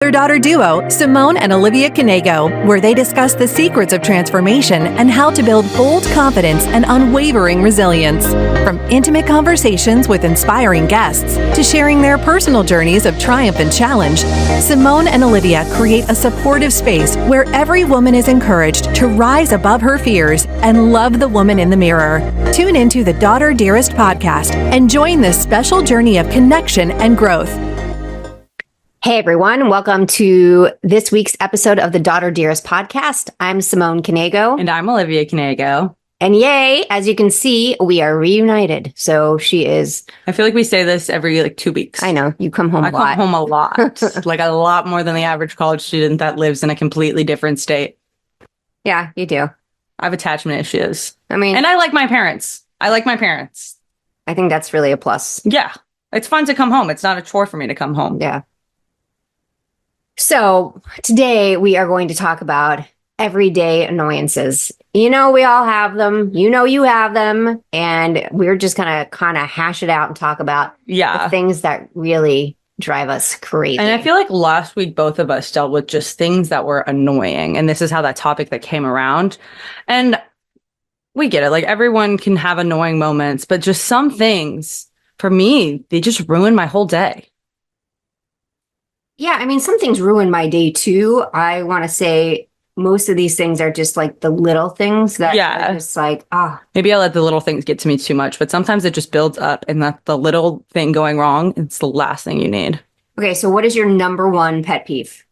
Their daughter duo, Simone and Olivia Knego, where they discuss the secrets of transformation and how to build bold confidence and unwavering resilience. From intimate conversations with inspiring guests to sharing their personal journeys of triumph and challenge, Simone and Olivia create a supportive space where every woman is encouraged to rise above her fears and love the woman in the mirror. Tune into the Daughter Dearest Podcast and join this special journey of connection and growth. Hey everyone, welcome to this week's episode of the Daughter Dearest Podcast. I'm Simone Knego. And I'm Olivia Knego. And yay, as you can see, we are reunited. So she is... I feel like we say this every 2 weeks. I know, you come home a lot. I come home a lot. Like a lot more than the average college student that lives in a completely different state. Yeah, you do. I have attachment issues. And I like my parents. I think that's really a plus. Yeah. It's fun to come home. It's not a chore for me to come home. Yeah. So today we are going to talk about everyday annoyances. You know, we all have them. You know, you have them. And we're just going to kind of hash it out and talk about the things that really drive us crazy. And I feel like last week, both of us dealt with just things that were annoying. And this is how that topic that came around. And we get it. Like everyone can have annoying moments, but just some things for me, they just ruin my whole day. Yeah, I mean, some things ruin my day too. I want to say most of these things are just like the little things that are just like, Maybe I let the little things get to me too much, but sometimes it just builds up and that the little thing going wrong, it's the last thing you need. Okay, so what is your number one pet peeve?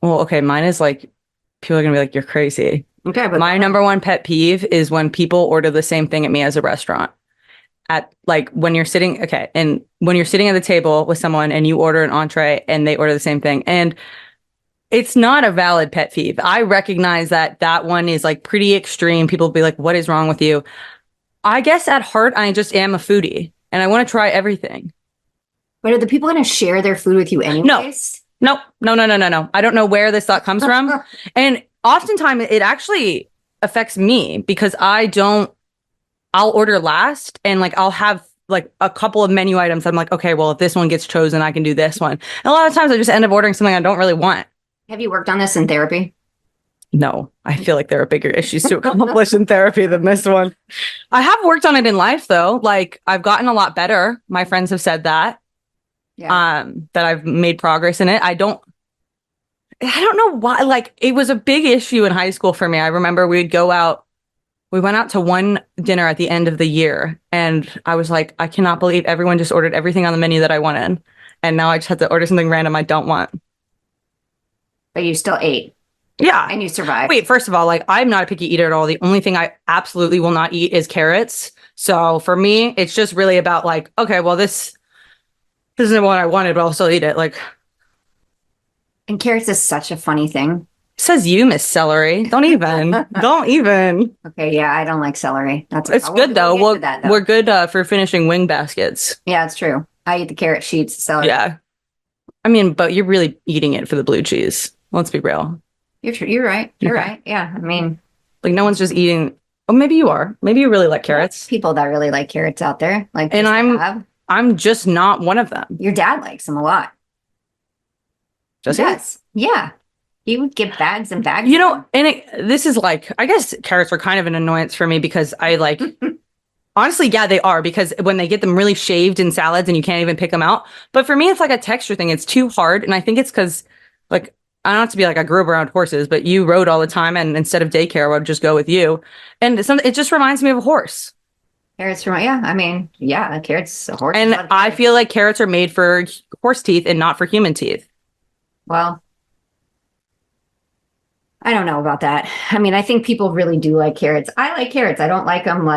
Well, okay, mine is like, people are going to be like, you're crazy. Okay, but my number one pet peeve is when people order the same thing at me as a restaurant. When you're sitting at the table with someone and you order an entree and they order the same thing, and it's not a valid pet peeve. I recognize that one is like pretty extreme. People will be like, what is wrong with you? I guess at heart, I just am a foodie and I want to try everything. But are the people going to share their food with you anyways? No. I don't know where this thought comes from. And oftentimes it actually affects me because I'll order last and I'll have a couple of menu items. I'm like, okay, well, if this one gets chosen, I can do this one. And a lot of times I just end up ordering something I don't really want. Have you worked on this in therapy? No, I feel like there are bigger issues to accomplish in therapy than this one. I have worked on it in life though. I've gotten a lot better. My friends have said that, that I've made progress in it. I don't know why, it was a big issue in high school for me. I remember we went out to one dinner at the end of the year and I was like, I cannot believe everyone just ordered everything on the menu that I wanted. And now I just had to order something random I don't want. But you still ate. Yeah. And you survived. Wait, first of all, I'm not a picky eater at all. The only thing I absolutely will not eat is carrots. So for me, it's just really about okay, well, this isn't what I wanted, but I'll still eat it. And carrots is such a funny thing. Says you, Miss Celery. Don't even. Don't even. Okay, yeah, I don't like celery. It's good though. We're good for finishing wing baskets. Yeah, it's true. I eat the carrot sheets, celery. Yeah. I mean, but you're really eating it for the blue cheese. Let's be real. You're right. You're right. Yeah, I mean, no one's just eating. Oh, maybe you are. Maybe you really like carrots. People that really like carrots out there, and I'm just not one of them. Your dad likes them a lot. Does he? Yeah. He would get bags and bags. This is I guess carrots are kind of an annoyance for me because I honestly, yeah, they are because when they get them really shaved in salads and you can't even pick them out. But for me, it's a texture thing. It's too hard. And I think it's because I don't have to be I grew up around horses, but you rode all the time. And instead of daycare, I would just go with you. And it just reminds me of a horse. Carrots carrots, a horse. And I feel like carrots are made for horse teeth and not for human teeth. Well, I don't know about that. I mean, I think people really do like carrots. I like carrots. I don't like them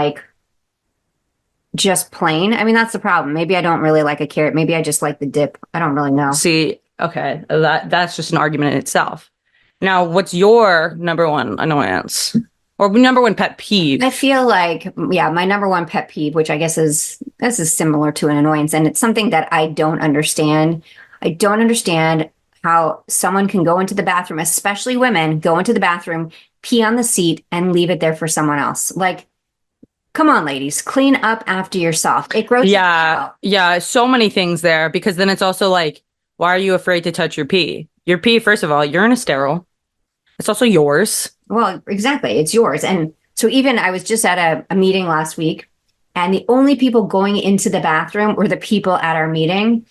just plain. I mean, that's the problem. Maybe I don't really like a carrot. Maybe I just like the dip. I don't really know. See, okay, that's just an argument in itself. Now, what's your number one annoyance or number one pet peeve? I feel my number one pet peeve, which I guess this is similar to an annoyance, and it's something that I don't understand. I don't understand how someone can go into the bathroom, especially women, go into the bathroom, pee on the seat, and leave it there for someone else. Come on, ladies, clean up after yourself. It grosses me out. Yeah, so many things there because then it's also Why are you afraid to touch your pee? Your pee, first of all, you're in a sterile. It's also yours. Well, exactly. It's yours. And so even I was just at a meeting last week, and the only people going into the bathroom were the people at our meeting.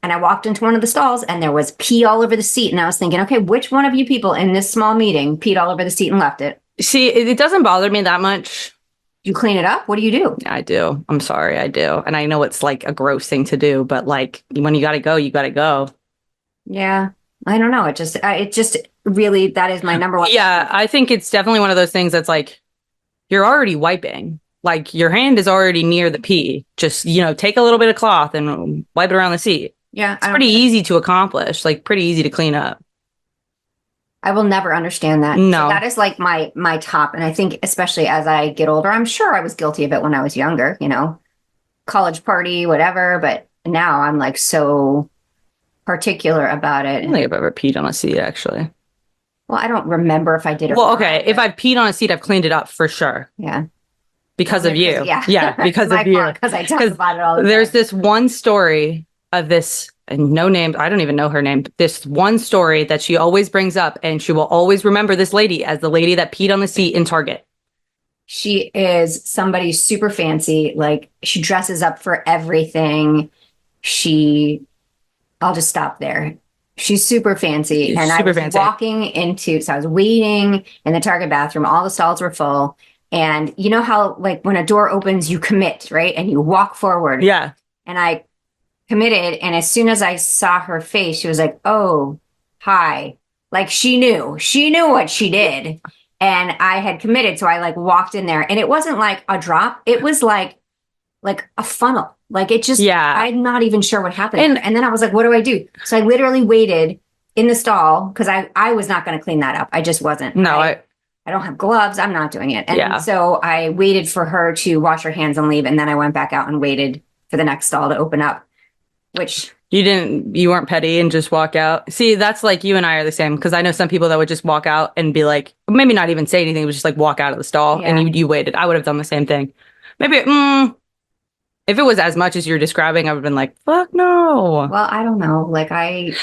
And I walked into one of the stalls and there was pee all over the seat. And I was thinking, okay, which one of you people in this small meeting peed all over the seat and left it? See, it doesn't bother me that much. You clean it up? What do you do? I do. I'm sorry, I do. And I know it's like a gross thing to do, but like when you gotta go, you gotta go. Yeah. I don't know. It just really, that is my number one. Yeah, I think it's definitely one of those things that's like, you're already wiping. Like your hand is already near the pee. Just, take a little bit of cloth and wipe it around the seat. Yeah. It's pretty easy to accomplish, like pretty easy to clean up. I will never understand that. No. So that is like my top. And I think especially as I get older, I'm sure I was guilty of it when I was younger, college party, whatever. But now I'm like so particular about it. I don't think I've ever peed on a seat, actually. Well, I don't remember if I did it. Well, okay. If I've peed on a seat, I've cleaned it up for sure. Yeah. Because of you. Yeah. Because of you. Because I talk about it all the time. There's this one story of this, and no name, I don't even know her name, but this one story that she always brings up, and she will always remember this lady as the lady that peed on the seat in Target. She is somebody super fancy. Like, she dresses up for everything. I'll just stop there. She's super fancy. She's and super I was fancy. so I was waiting in the Target bathroom. All the stalls were full. And you know how, like, when a door opens, you commit, right? And you walk forward. Yeah. And I committed. And as soon as I saw her face, she was like, oh, hi. Like, she knew what she did. And I had committed. So I like walked in there, and it wasn't like a drop. It was like a funnel. Like, it just, I'm not even sure what happened. And then I was like, what do I do? So I literally waited in the stall because I was not going to clean that up. I just wasn't. No, I don't have gloves. I'm not doing it. And so I waited for her to wash her hands and leave. And then I went back out and waited for the next stall to open up, which... You weren't petty and just walk out. See, that's like you and I are the same, because I know some people that would just walk out and be like, maybe not even say anything, it was just like walk out of the stall and you waited. I would have done the same thing. Maybe, if it was as much as you're describing, I would have been like, fuck no. Well, I don't know. Like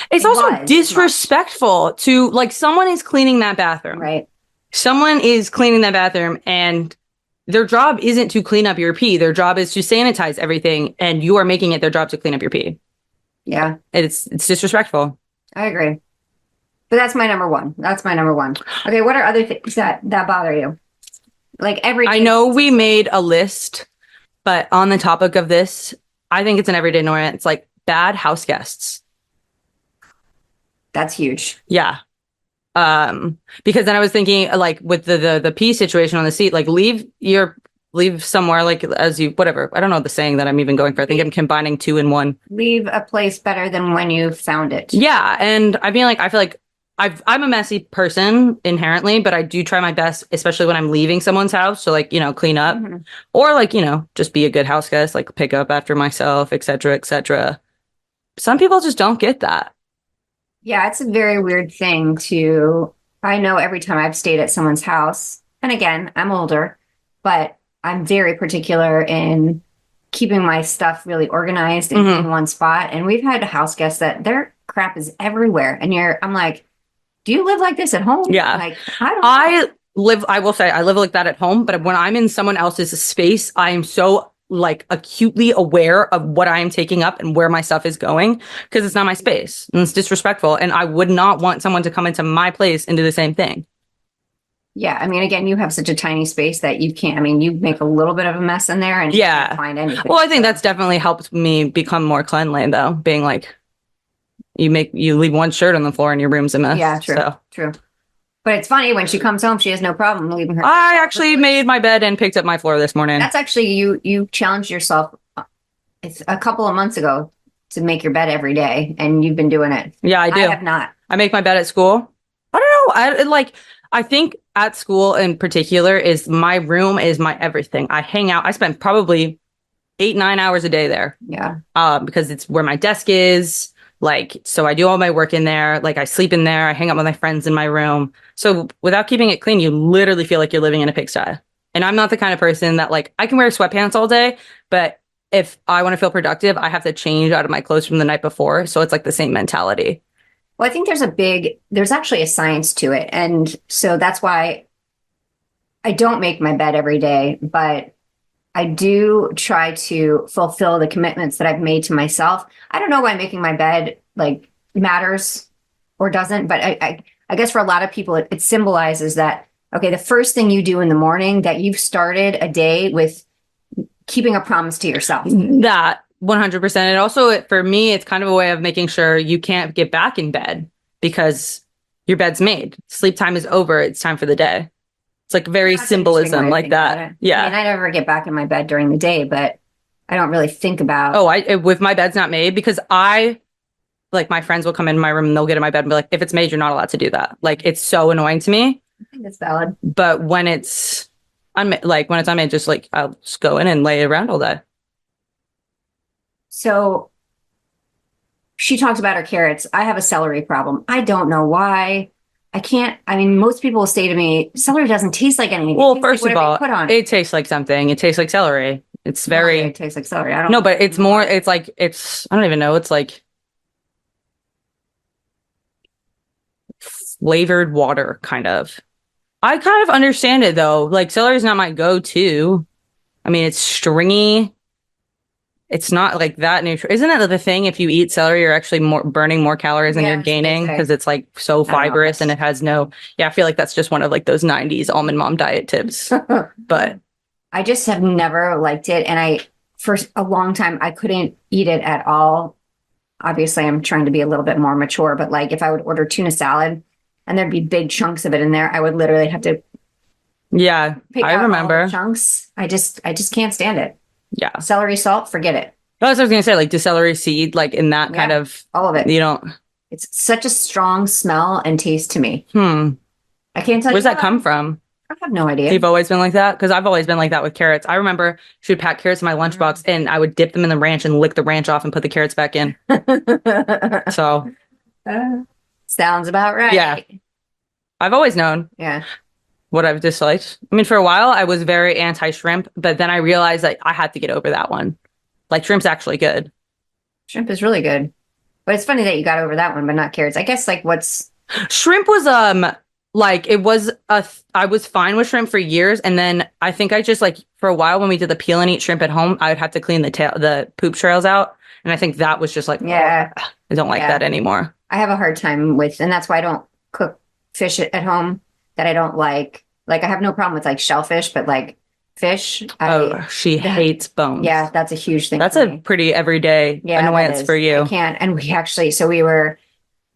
it's also disrespectful to, like, someone is cleaning that bathroom. Right. Someone is cleaning that bathroom, and their job isn't to clean up your pee. Their job is to sanitize everything, and you are making it their job to clean up your pee. Yeah. It's disrespectful. I agree. But that's my number one. Okay, what are other things that bother you? Like every day. I know we made a list, but on the topic of this, I think it's an everyday annoyance, like bad house guests. That's huge. Yeah. Because then I was thinking, like, with the pee situation on the seat, like leave somewhere, like, as you, whatever. I don't know the saying that I'm even going for. I think I'm combining two in one. Leave a place better than when you found it. Yeah. And I feel like I'm a messy person inherently, but I do try my best, especially when I'm leaving someone's house. So, like, clean up or like, just be a good house guest, like pick up after myself, et cetera, et cetera. Some people just don't get that. Yeah. It's a very weird thing I know every time I've stayed at someone's house, and again, I'm older, but I'm very particular in keeping my stuff really organized in one spot. And we've had house guests that their crap is everywhere. And I'm like, do you live like this at home? Yeah. Like, I will say I live like that at home, but when I'm in someone else's space, I am so like acutely aware of what I am taking up and where my stuff is going, because it's not my space and it's disrespectful. And I would not want someone to come into my place and do the same thing. Yeah, I mean, again, you have such a tiny space that you can't, I mean, you make a little bit of a mess in there and you can't find anything. Well, I think that's definitely helped me become more cleanly, though, being like, you leave one shirt on the floor and your room's a mess. Yeah, true. But it's funny, when she comes home, she has no problem leaving her. I actually made my bed and picked up my floor this morning. That's actually, you challenged yourself a couple of months ago to make your bed every day, and you've been doing it. Yeah, I do. I have not. I make my bed at school. I don't know. I think at school in particular, my room is my everything. I hang out. I spend probably 8-9 hours a day there. Yeah. Because it's where my desk is. Like, so I do all my work in there. Like, I sleep in there. I hang out with my friends in my room. So without keeping it clean, you literally feel like you're living in a pigsty. And I'm not the kind of person that, like, I can wear sweatpants all day, but if I want to feel productive, I have to change out of my clothes from the night before. So it's like the same mentality. Well, I think there's actually a science to it. And so that's why I don't make my bed every day, but I do try to fulfill the commitments that I've made to myself. I don't know why making my bed like matters or doesn't, but I guess for a lot of people, it symbolizes that, okay, the first thing you do in the morning, that you've started a day with keeping a promise to yourself. That 100%. And also for me, it's kind of a way of making sure you can't get back in bed because your bed's made. Sleep time is over. It's time for the day. It's like very symbolism like that. Yeah. I mean, I never get back in my bed during the day, but I don't really think about. Oh, if my bed's not made, because like my friends will come in my room and they'll get in my bed and be like, if it's made, you're not allowed to do that. Like, it's so annoying to me. I think that's valid. But when it's unmade, just like, I'll just go in and lay around all day. So she talks about her carrots. I have a celery problem. I don't know why. I mean, most people will say to me, celery doesn't taste like anything. Well, first of all, it tastes like something. It tastes like celery. It's very... It tastes like celery. I don't know. No, but it's more, I don't even know. It's like flavored water, kind of. I kind of understand it, though. Like, celery is not my go-to. I mean, it's stringy. It's not like that nutritious. Isn't that the thing? If you eat celery, you're actually burning more calories than you're gaining because it's like so fibrous and it has no. Yeah, I feel like that's just one of like those 90s almond mom diet tips. But I just have never liked it. And for a long time, I couldn't eat it at all. Obviously, I'm trying to be a little bit more mature, but like if I would order tuna salad and there'd be big chunks of it in there, I would literally have to. Yeah, I remember all the chunks. I just can't stand it. Yeah. Celery salt, forget it. That's what I was going to say. Like, the celery seed, like in that kind of... all of it. You don't... It's such a strong smell and taste to me. I can't tell you. Where's that come from? I have no idea. You've always been like that? Because I've always been like that with carrots. I remember she would pack carrots in my lunchbox and I would dip them in the ranch and lick the ranch off and put the carrots back in. So... sounds about right. Yeah. I've always known. Yeah. What I've disliked. I mean, for a while, I was very anti-shrimp, but then I realized that I had to get over that one. Like, shrimp's actually good. Shrimp is really good. But it's funny that you got over that one, but not carrots. I guess, like, Shrimp was, I was fine with shrimp for years, and then I think I just, like, for a while when we did the peel and eat shrimp at home, I would have to clean the poop trails out, and I think that was just like, I don't like that anymore. I have a hard time with, and that's why I don't cook fish at home that I don't like. Like, I have no problem with, like, shellfish, but, like, fish. She hates bones. Yeah, that's a huge thing. That's a pretty everyday annoyance for you. I can't. And we were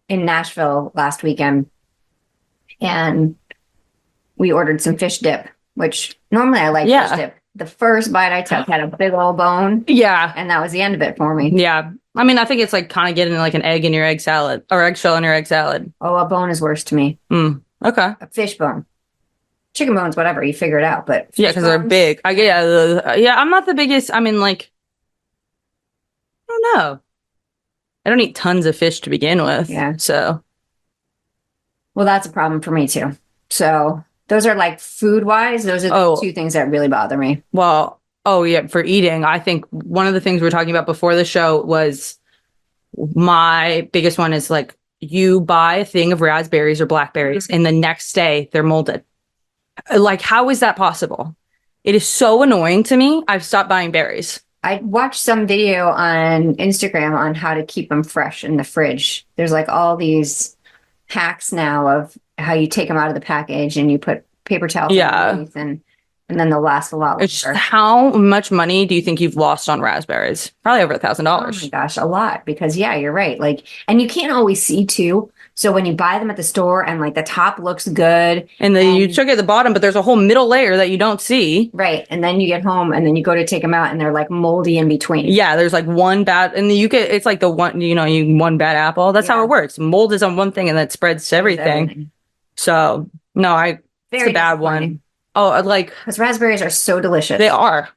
in Nashville last weekend, and we ordered some fish dip, which normally I like fish dip. The first bite I took had a big old bone. Yeah. And that was the end of it for me. Yeah. I mean, I think it's like kind of getting like an egg in your egg salad or eggshell in your egg salad. Oh, a bone is worse to me. Okay. A fish bone. Chicken bones, whatever, you figure it out, but because they're big. I'm not the biggest. I mean, like, I don't know. I don't eat tons of fish to begin with. Yeah. So, well, that's a problem for me too. So those are like food wise. Those are the two things that really bother me. Well, for eating, I think one of the things we were talking about before the show was my biggest one is like you buy a thing of raspberries or blackberries, and the next day they're molded. Like, how is that possible? It is so annoying to me. I've stopped buying berries. I watched some video on Instagram on how to keep them fresh in the fridge. There's like all these hacks now of how you take them out of the package and you put paper towels underneath and then they'll last a lot longer. How much money do you think you've lost on raspberries? Probably over $1,000. Oh my gosh, a lot. Because you're right. Like, and you can't always see too. So when you buy them at the store and like the top looks good. And then you check at the bottom, but there's a whole middle layer that you don't see. Right. And then you get home and then you go to take them out and they're like moldy in between. Yeah. There's like one bad, and it's like the one, one bad apple. That's how it works. Mold is on one thing and that spreads to everything. So no, it's a bad one. Oh, like. Because raspberries are so delicious. They are.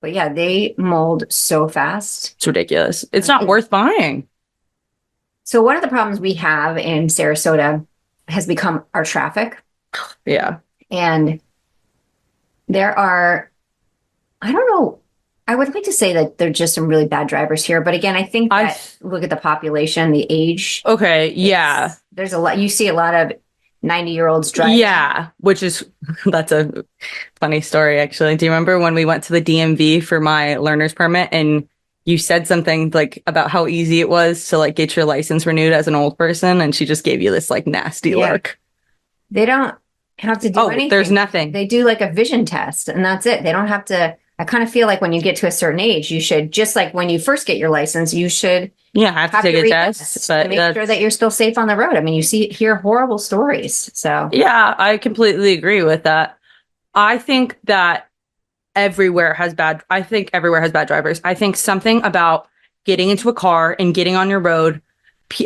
But yeah, they mold so fast. It's ridiculous. It's not worth buying. So one of the problems we have in Sarasota has become our traffic. Yeah. And there are, I don't know I would like to say that there are just some really bad drivers here. But again, I think that look at the population, the age. Okay. Yeah. There's a lot. You see a lot of 90-year-olds driving. Yeah. That's a funny story, actually. Do you remember when we went to the DMV for my learner's permit and you said something like about how easy it was to like get your license renewed as an old person? And she just gave you this like nasty look. They don't have to do anything. There's nothing. They do like a vision test and that's it. They don't have to. I kind of feel like when you get to a certain age, you should, just like when you first get your license, you should have to take a test, but make sure that you're still safe on the road. I mean, you hear horrible stories. So yeah, I completely agree with that. I think that everywhere has bad drivers. I think something about getting into a car and getting on your road,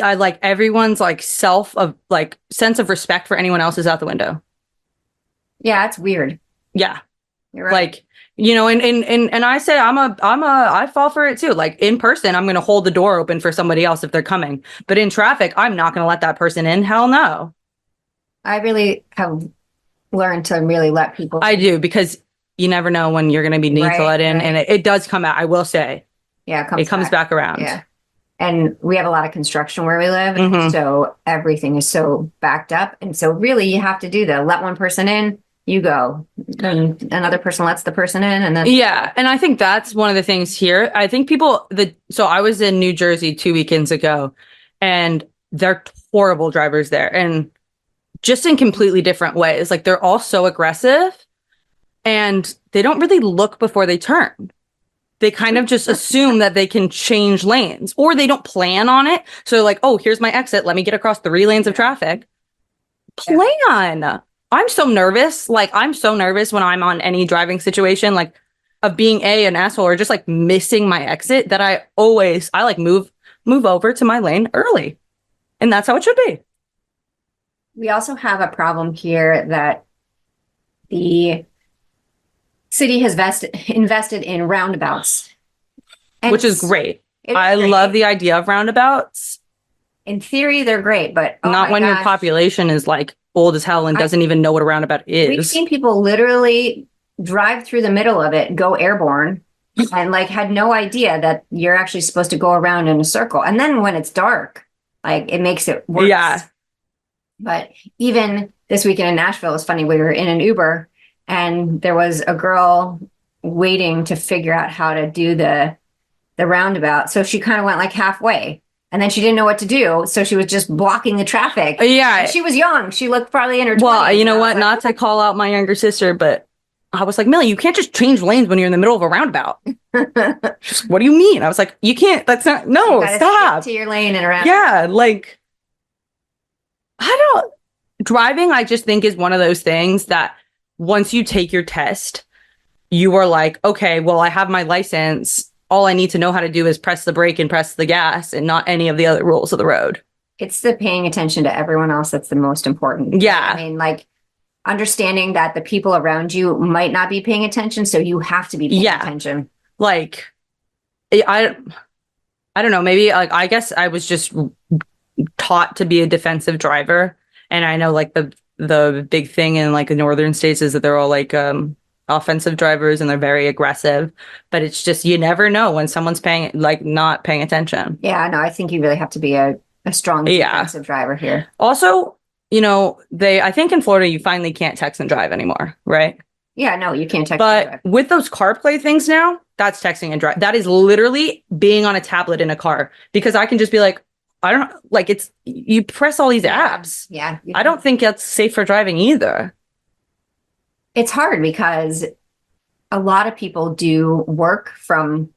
I like everyone's like sense of respect for anyone else is out the window. Yeah, it's weird. Yeah. You're right. Like, you know, and I say I fall for it too. Like in person, I'm going to hold the door open for somebody else if they're coming. But in traffic, I'm not going to let that person in. Hell no. I really have learned to really let people. I do, because you never know when you're going to be to let in. Right. And it does come out, I will say. Yeah, it comes back around. Yeah. And we have a lot of construction where we live. Mm-hmm. So everything is so backed up. And so really you have to do let one person in. You go, and another person lets the person in, and then and I think that's one of the things here. I think so I was in New Jersey 2 weekends ago, and they're horrible drivers there, and just in completely different ways. Like they're all so aggressive, and they don't really look before they turn. They kind of just assume that they can change lanes, or they don't plan on it. So like, oh, here's my exit. Let me get across 3 lanes of traffic. Plan. I'm so nervous. Like, I'm so nervous when I'm on any driving situation, like of being an asshole or just like missing my exit, that I like move over to my lane early. And that's how it should be. We also have a problem here that the city has invested in roundabouts. Which is great. I love the idea of roundabouts. In theory, they're great, but not when your population is like old as hell and doesn't even know what a roundabout is. We've seen people literally drive through the middle of it, go airborne, and like had no idea that you're actually supposed to go around in a circle. And then when it's dark, like it makes it worse. Yeah. But even this weekend in Nashville, it was funny. We were in an Uber and there was a girl waiting to figure out how to do the roundabout. So she kind of went like halfway. And then she didn't know what to do. So she was just blocking the traffic. Yeah. And she was young. She looked probably in her 20s. Well, you know what? Not to call out my younger sister, but I was like, Millie, you can't just change lanes when you're in the middle of a roundabout. What do you mean? I was like, you can't. That's not. No, stop. Stick to your lane and around. Yeah. Like, driving, I just think is one of those things that once you take your test, you are like, okay, well, I have my license. All I need to know how to do is press the brake and press the gas and not any of the other rules of the road. It's the paying attention to everyone else that's the most important. Yeah. I mean, like understanding that the people around you might not be paying attention. So you have to be paying attention. Like, I don't know. Maybe like, I guess I was just taught to be a defensive driver. And I know like the big thing in like the northern states is that they're all like, offensive drivers and they're very aggressive, but it's just you never know when someone's not paying attention. Yeah, no, I think you really have to be a strong defensive driver here. Also, you know, I think in Florida you finally can't text and drive anymore, right? Yeah, no, you can't text and drive. But with those CarPlay things now, that's texting and drive. That is literally being on a tablet in a car, because I can just be like, I don't like it's you press all these apps. Yeah. I don't think that's safe for driving either. It's hard because a lot of people do work from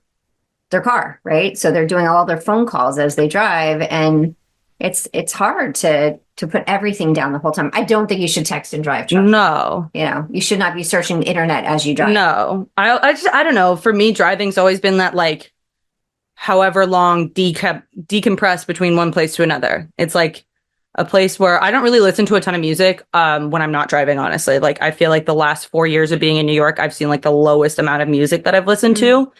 their car, right? So they're doing all their phone calls as they drive, and it's hard to put everything down the whole time. I don't think you should text and drive. No. You know, you should not be searching the internet as you drive. No. I don't know. For me, driving's always been that like however long decompress between one place to another. It's like a place where I don't really listen to a ton of music when I'm not driving, honestly. Like, I feel like the last 4 years of being in New York, I've seen like the lowest amount of music that I've listened to,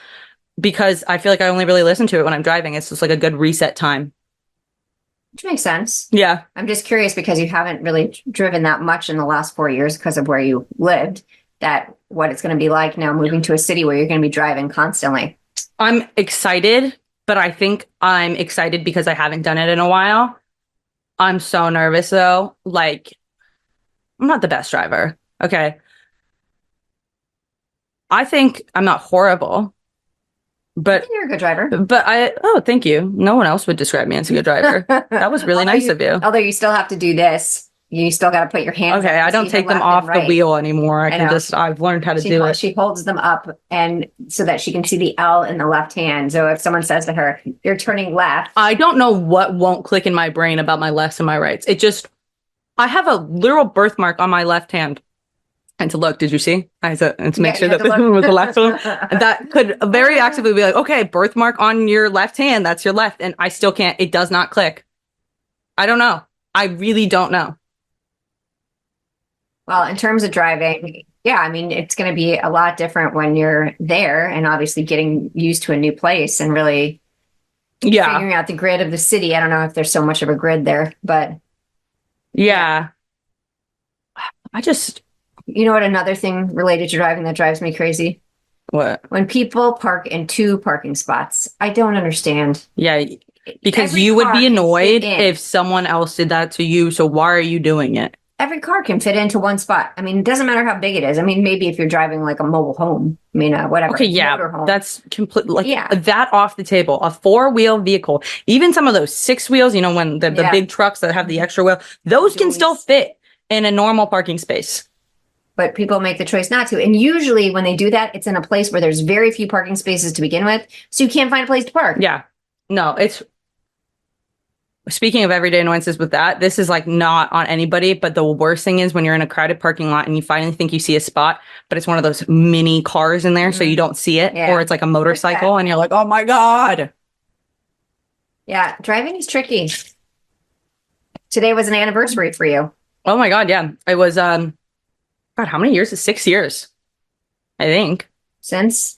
because I feel like I only really listen to it when I'm driving. It's just like a good reset time. Which makes sense. Yeah. I'm just curious because you haven't really driven that much in the last 4 years because of where you lived. what it's going to be like now moving to a city where you're going to be driving constantly? I'm excited, but I think I'm excited because I haven't done it in a while. I'm so nervous though. Like, I'm not the best driver. Okay. I think I'm not horrible, I but think you're a good driver. thank you. No one else would describe me as a good driver. That was really nice of you. Although you still have to do this. You still got to put your hands Okay, up I to don't see take the them left off and the right. wheel anymore. I've learned how to do it. She holds them up and so that she can see the L in the left hand. So if someone says to her, you're turning left. I don't know what won't click in my brain about my lefts and my rights. I have a literal birthmark on my left hand. And to look, did you see? And to make sure that this one was the left one. And that could very actively be like, okay, birthmark on your left hand. That's your left. And I still can't. It does not click. I don't know. I really don't know. Well, in terms of driving, yeah, I mean, it's going to be a lot different when you're there and obviously getting used to a new place and really figuring out the grid of the city. I don't know if there's so much of a grid there, but yeah. You know what? Another thing related to driving that drives me crazy? What? When people park in two parking spots. I don't understand. Yeah, because you would be annoyed if someone else did that to you. So why are you doing it? Every car can fit into one spot. I mean, it doesn't matter how big it is. I mean, maybe if you're driving like a mobile home, I mean, whatever. Okay, yeah, motorhome. that's completely that off the table. A 4-wheel vehicle, even some of those 6 wheels, you know, when the big trucks that have the extra wheel, those can still fit in a normal parking space. But people make the choice not to. And usually when they do that, it's in a place where there's very few parking spaces to begin with. So you can't find a place to park. Yeah. No, speaking of everyday annoyances with that, this is like not on anybody, but the worst thing is when you're in a crowded parking lot and you finally think you see a spot, but it's one of those mini cars in there, so you don't see it, or it's like a motorcycle and you're like, oh my God. Yeah, driving is tricky. Today was an anniversary for you. Oh my God, yeah. It was, God, how many years? 6 years, I think. Since?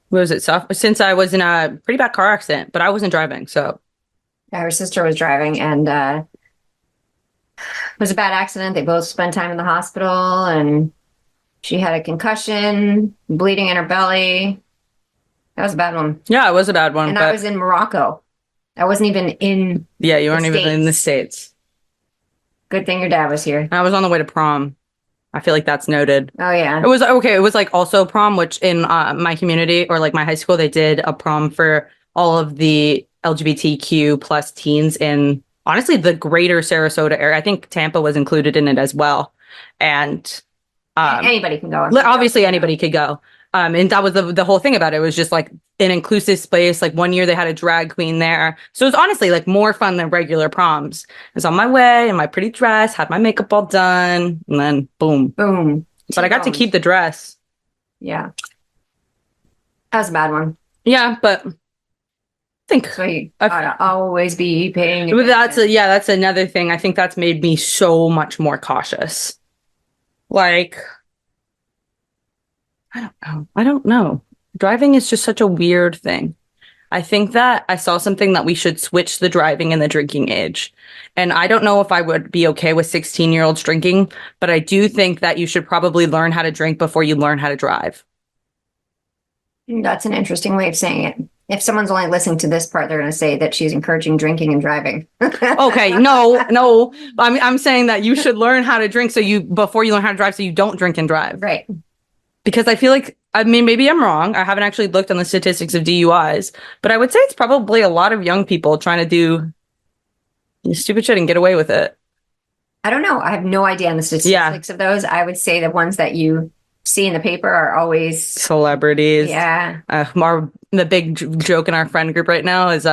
What was it? Since I was in a pretty bad car accident, but I wasn't driving, so. Yeah, her sister was driving and it was a bad accident. They both spent time in the hospital and she had a concussion, bleeding in her belly. That was a bad one. Yeah, it was a bad one. And I was in Morocco. I wasn't even in you weren't even in the States. Good thing your dad was here. I was on the way to prom. I feel like that's noted. Oh, yeah. It was okay. It was like also prom, which in my community or like my high school, they did a prom for all of the LGBTQ plus teens in honestly the greater Sarasota area. I think Tampa was included in it as well. And anybody can go. Obviously anybody could go. And that was the whole thing about it. It was just like an inclusive space. Like one year they had a drag queen there. So it was honestly like more fun than regular proms. I was on my way in my pretty dress, had my makeup all done, and then boom. Boom. But I got to keep the dress. Yeah. That was a bad one. Yeah, but I think so you gotta always be paying attention. That's another thing. I think that's made me so much more cautious. Like, I don't know. Driving is just such a weird thing. I think that I saw something that we should switch the driving and the drinking age. And I don't know if I would be okay with 16-year-olds drinking, but I do think that you should probably learn how to drink before you learn how to drive. That's an interesting way of saying it. If someone's only listening to this part, they're going to say that she's encouraging drinking and driving. Okay, no. I'm saying that you should learn how to drink before you learn how to drive so you don't drink and drive. Right. Because I feel like, I mean, maybe I'm wrong. I haven't actually looked on the statistics of DUIs, but I would say it's probably a lot of young people trying to do stupid shit and get away with it. I don't know. I have no idea on the statistics of those. I would say the ones that you see in the paper are always celebrities. Yeah. The big joke in our friend group right now is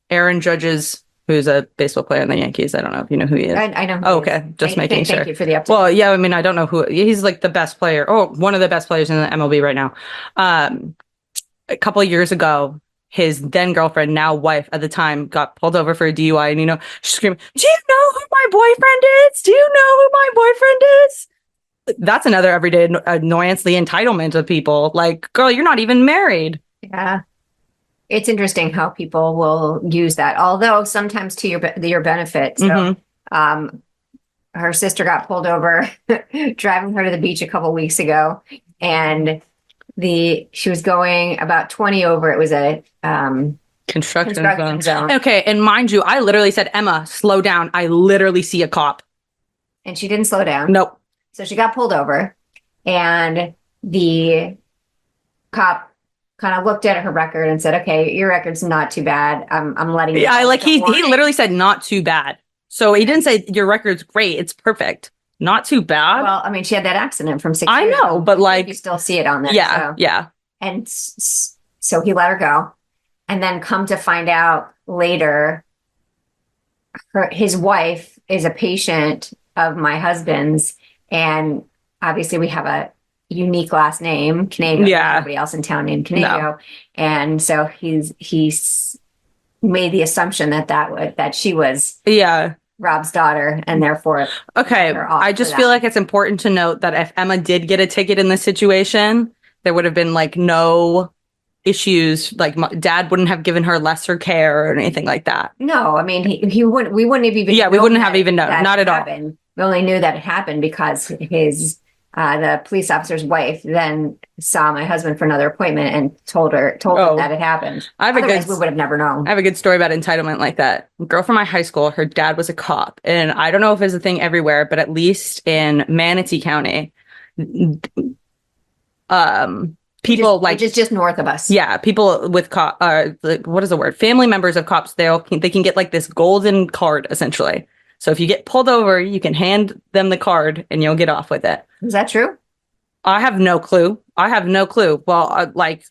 Aaron Judge's, who's a baseball player in the Yankees. I don't know if you know who he is. I know. Okay. Just making sure. Thank you for the update. Well, yeah, I mean, I don't know who. He's like the best player. One of the best players in the MLB right now. A couple of years ago, his then girlfriend, now wife at the time, got pulled over for a DUI. And, she's screaming, "Do you know who my boyfriend is? Do you know who my boyfriend is?" That's another everyday annoyance, the entitlement of people. Like, girl, you're not even married. Yeah. It's interesting how people will use that, although sometimes to your benefit. So, her sister got pulled over driving her to the beach a couple weeks ago, and she was going about 20 over. It was a construction zone. Okay, and mind you, I literally said, Emma, slow down. I literally see a cop. And she didn't slow down. Nope. So she got pulled over, and the cop kind of looked at her record and said, "Okay, your record's not too bad. I'm letting you." Yeah, like he literally said, "Not too bad." So he didn't say your record's great. It's perfect. Not too bad. Well, I mean, she had that accident from 6 years I know, ago. but like you still see it on there. Yeah, so. yeah. And so he let her go, and then come to find out later, his wife is a patient of my husband's, and obviously we have a unique last name, Knego. Yeah. Nobody else in town named Knego. No. And so he's made the assumption that she was Rob's daughter, and therefore okay. I just feel like it's important to note that if Emma did get a ticket in this situation, there would have been like no issues. Like dad wouldn't have given her lesser care or anything like that. No, I mean we wouldn't have even we wouldn't have even known, not at all. We only knew that it happened because the police officer's wife then saw my husband for another appointment and told him that it happened. Otherwise, we would have never known. I have a good story about entitlement like that. A girl from my high school, her dad was a cop, and I don't know if it's a thing everywhere, but at least in Manatee County, people which is just north of us. Yeah, people with what is the word? Family members of cops. They can get like this golden card essentially. So if you get pulled over, you can hand them the card and you'll get off with it. Is that true? I have no clue. Well, like,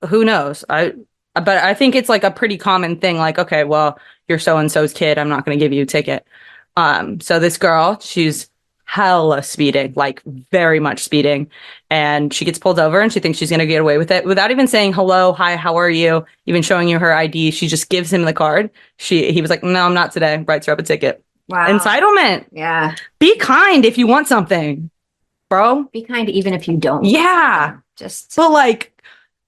who knows? But I think it's like a pretty common thing. Like, okay, well, you're so-and-so's kid. I'm not going to give you a ticket. So this girl, she's hella speeding, like very much speeding. And she gets pulled over and she thinks she's going to get away with it without even saying hello, hi, how are you? Even showing you her ID. She just gives him the card. He was like, no, I'm not today. Writes her up a ticket. Wow. Entitlement. Yeah. Be kind if you want something, bro. Be kind even if you don't. Yeah. But like,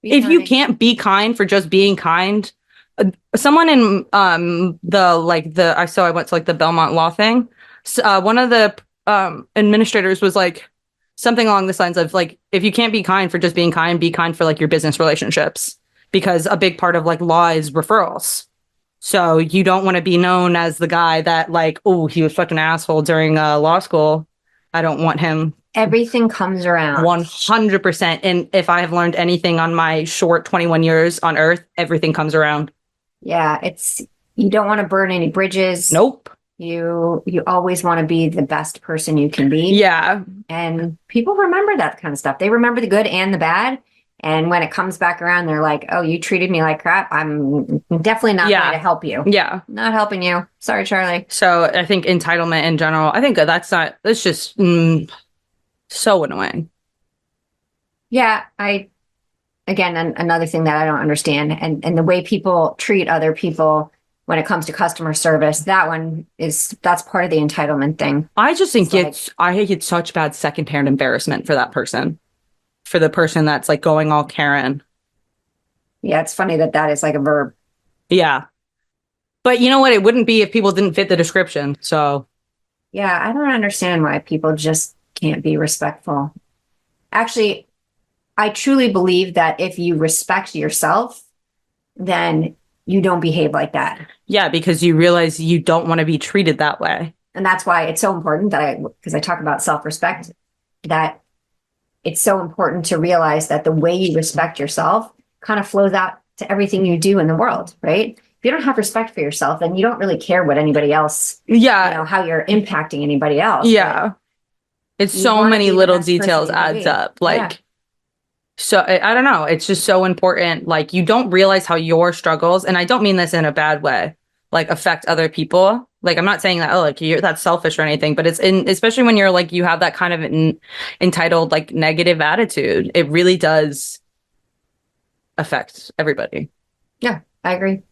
if you can't be kind for just being kind, someone in I went to like the Belmont Law thing. One of the administrators was like something along the lines of like, if you can't be kind for just being kind, be kind for like your business relationships, because a big part of like law is referrals. So you don't want to be known as the guy that like, oh, he was such an asshole during law school. I don't want him. Everything comes around. 100%. And if I have learned anything on my short 21 years on Earth, everything comes around. Yeah, you don't want to burn any bridges. Nope. You always want to be the best person you can be. Yeah. And people remember that kind of stuff. They remember the good and the bad. And when it comes back around, they're like, oh, you treated me like crap. I'm definitely not going to help you. Yeah. Not helping you. Sorry, Charlie. So I think entitlement in general, I think that's just so annoying. Yeah. Again, another thing that I don't understand, and the way people treat other people when it comes to customer service, that's part of the entitlement thing. I just think I think it's such bad secondhand embarrassment for that person. For the person that's like going all Karen. Yeah, it's funny that is like a verb. Yeah. But you know what? It wouldn't be if people didn't fit the description. So. Yeah, I don't understand why people just can't be respectful. Actually, I truly believe that if you respect yourself, then you don't behave like that. Yeah, because you realize you don't want to be treated that way. And that's why it's so important because I talk about self-respect, that it's so important to realize that the way you respect yourself kind of flows out to everything you do in the world, right? If you don't have respect for yourself, then you don't really care what anybody else, how you're impacting anybody else. Yeah. Right? It's so many little details adds up. Like, so I don't know. It's just so important. Like, you don't realize how your struggles, and I don't mean this in a bad way, like affect other people. Like, I'm not saying that, oh, like that's selfish or anything, but especially when you're like, you have that kind of entitled, like negative attitude, it really does affect everybody. Yeah, I agree.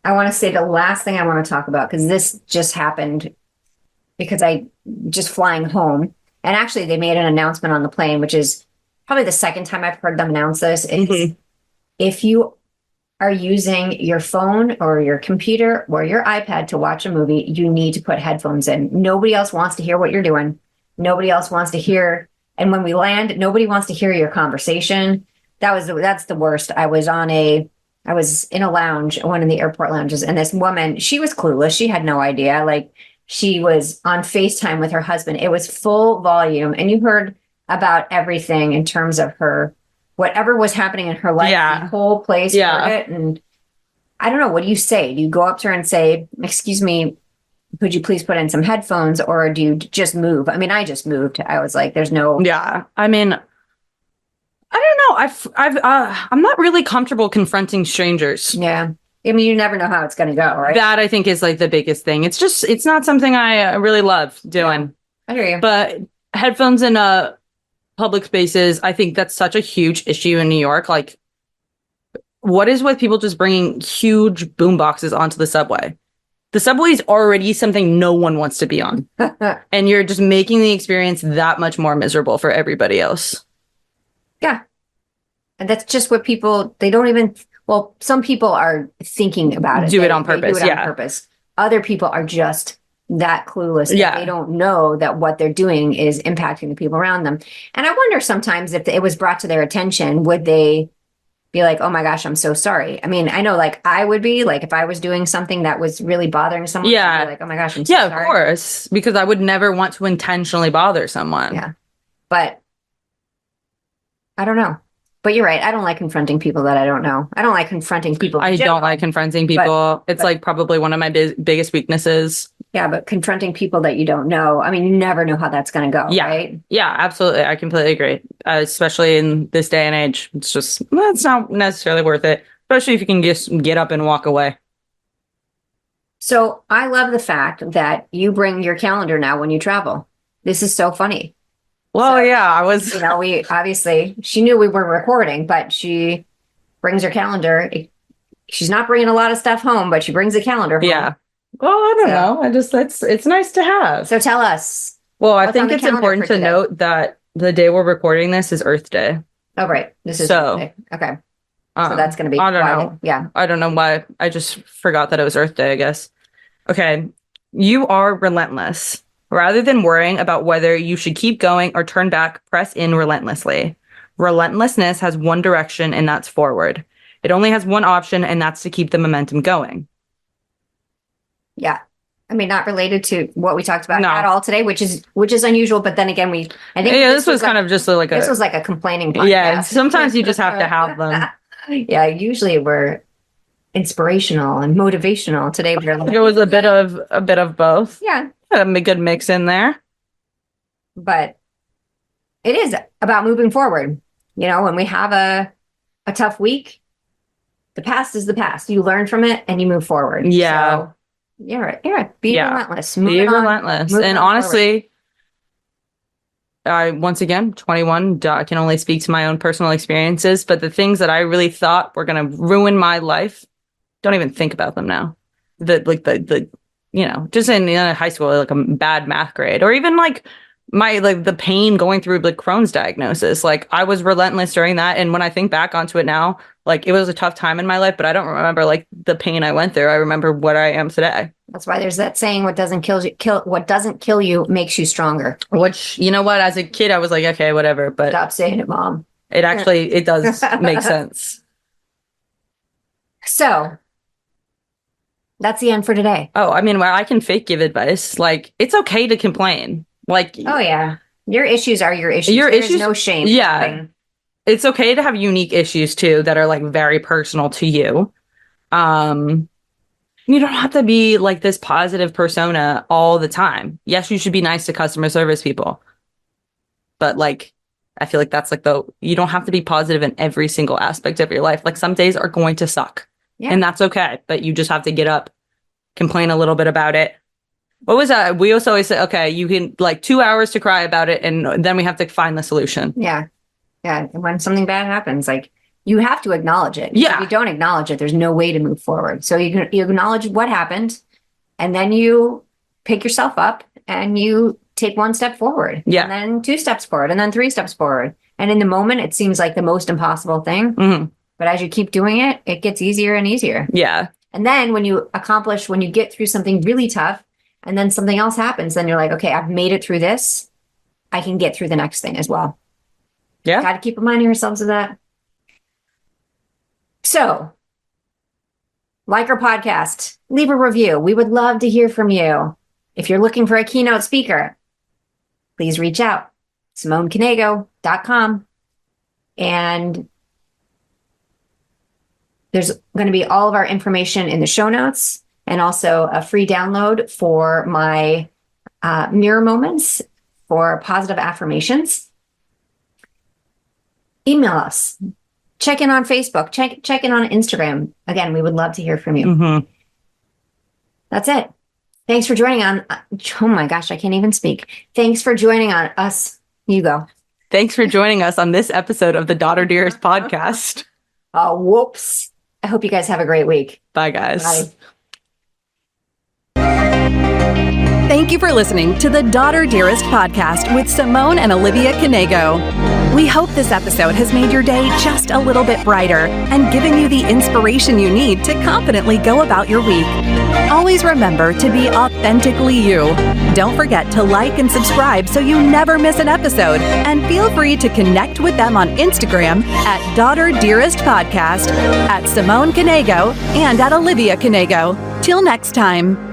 I want to say the last thing I want to talk about, because this just happened because I just flying home, and actually they made an announcement on the plane, which is probably the second time I've heard them announce this. If you are using your phone or your computer or your iPad to watch a movie, you need to put headphones in. Nobody else wants to hear what you're doing. Nobody else wants to hear. And when we land, nobody wants to hear your conversation. That's the worst. I was in a lounge, one of the airport lounges, and this woman, she was clueless. She had no idea. Like, she was on FaceTime with her husband. It was full volume, and you heard about everything in terms of her, whatever was happening in her life. The whole place heard it. And I don't know, what do you say? Do you go up to her and say, excuse me, could you please put in some headphones, or do you just move? I mean, I just moved. I was like, there's no. Yeah. I mean, I don't know. I'm not really comfortable confronting strangers. Yeah. I mean, you never know how it's going to go, right? That, I think, is like the biggest thing. It's not something I really love doing. Yeah, I hear you. But headphones in public spaces, I think that's such a huge issue in New York. Like, what is with people just bringing huge boom boxes onto the subway? The subway is already something no one wants to be on. And you're just making the experience that much more miserable for everybody else. Yeah. And that's just what people, they don't even, well, some people are thinking about it. Do it on purpose. On purpose. Other people are just that clueless. That they don't know that what they're doing is impacting the people around them. And I wonder sometimes if it was brought to their attention, would they be like, oh my gosh, I'm so sorry. I mean, I know, like, I would be like, if I was doing something that was really bothering someone, I'd be like, oh my gosh, I'm so sorry. Yeah, of course. Because I would never want to intentionally bother someone. Yeah. But I don't know. But you're right. I don't like confronting people that I don't know. I don't like confronting people. I don't like confronting people. It's like probably one of my biggest weaknesses. Yeah, but confronting people that you don't know, I mean, you never know how that's going to go, right? Yeah, absolutely. I completely agree. Especially in this day and age. It's not necessarily worth it. Especially if you can just get up and walk away. So I love the fact that you bring your calendar now when you travel. This is so funny. Well, I was. We obviously, she knew we were recording, but she brings her calendar. She's not bringing a lot of stuff home, but she brings a calendar home. Yeah. Well, I don't know. It's nice to have. So tell us. Well, I think it's important to note that the day we're recording this is Earth Day. Oh, right. This is Earth Day. Okay. So that's going to be. I don't know. Yeah. I don't know why. I just forgot that it was Earth Day, I guess. Okay. You are relentless. Rather than worrying about whether you should keep going or turn back, press in relentlessly. Relentlessness has one direction, and that's forward. It only has one option, and that's to keep the momentum going. Yeah. I mean, not related to what we talked about at all today, which is unusual. But then again, I think this was kind of just like this was like a complaining podcast. Yeah. Sometimes you just have to have them. Yeah. Usually we're inspirational and motivational. Today we're like, it was a bit of both. Yeah. A good mix in there. But it is about moving forward. When we have a tough week, the past is the past. You learn from it and you move forward. Yeah. So you're right. Be relentless. Be relentless. And honestly, I, once again, 21, I can only speak to my own personal experiences, but the things that I really thought were going to ruin my life, don't even think about them now. Just in high school, like a bad math grade, or even like the pain going through like Crohn's diagnosis. Like, I was relentless during that. And when I think back onto it now, like, it was a tough time in my life, but I don't remember like the pain I went through. I remember what I am today. That's why there's that saying, what doesn't kill you makes you stronger. Which, as a kid, I was like, okay, whatever. But stop saying it, Mom. It does make sense. So that's the end for today. Oh, I mean, I can fake give advice. Like, it's okay to complain. Like, oh yeah, your issues are your issues. There's no shame. Yeah, it's okay to have unique issues too that are like very personal to you. You don't have to be like this positive persona all the time. Yes, you should be nice to customer service people, but like, I feel like that's like you don't have to be positive in every single aspect of your life. Like, some days are going to suck. Yeah. And that's okay. But you just have to get up, complain a little bit about it. What was that? We also always say, okay, you can like 2 hours to cry about it, and then we have to find the solution. Yeah. Yeah. When something bad happens, like, you have to acknowledge it. Yeah. If you don't acknowledge it, there's no way to move forward. So you acknowledge what happened, and then you pick yourself up and you take one step forward. Yeah. And then 2 steps forward, and then 3 steps forward. And in the moment, it seems like the most impossible thing. Mm-hmm. But as you keep doing it, it gets easier and easier. Yeah. And then when you get through something really tough and then something else happens, then you're like, okay, I've made it through this. I can get through the next thing as well. Yeah. Got to keep reminding ourselves of that. So, like our podcast, leave a review. We would love to hear from you. If you're looking for a keynote speaker, please reach out. SimoneKnego.com. And there's going to be all of our information in the show notes and also a free download for my mirror moments for positive affirmations. Email us. Check in on Facebook. Check in on Instagram. Again, we would love to hear from you. Mm-hmm. That's it. Thanks for joining on. Oh my gosh, I can't even speak. Thanks for joining on us. You go. Thanks for joining us on this episode of the Daughter Dearest Podcast. Oh, whoops. I hope you guys have a great week. Bye, guys. Bye. Thank you for listening to the Daughter Dearest Podcast with Simone and Olivia Knego. We hope this episode has made your day just a little bit brighter and given you the inspiration you need to confidently go about your week. Always remember to be authentically you. Don't forget to like and subscribe so you never miss an episode. And feel free to connect with them on Instagram at Daughter Dearest Podcast, at Simone Knego, and at Olivia Knego. Till next time.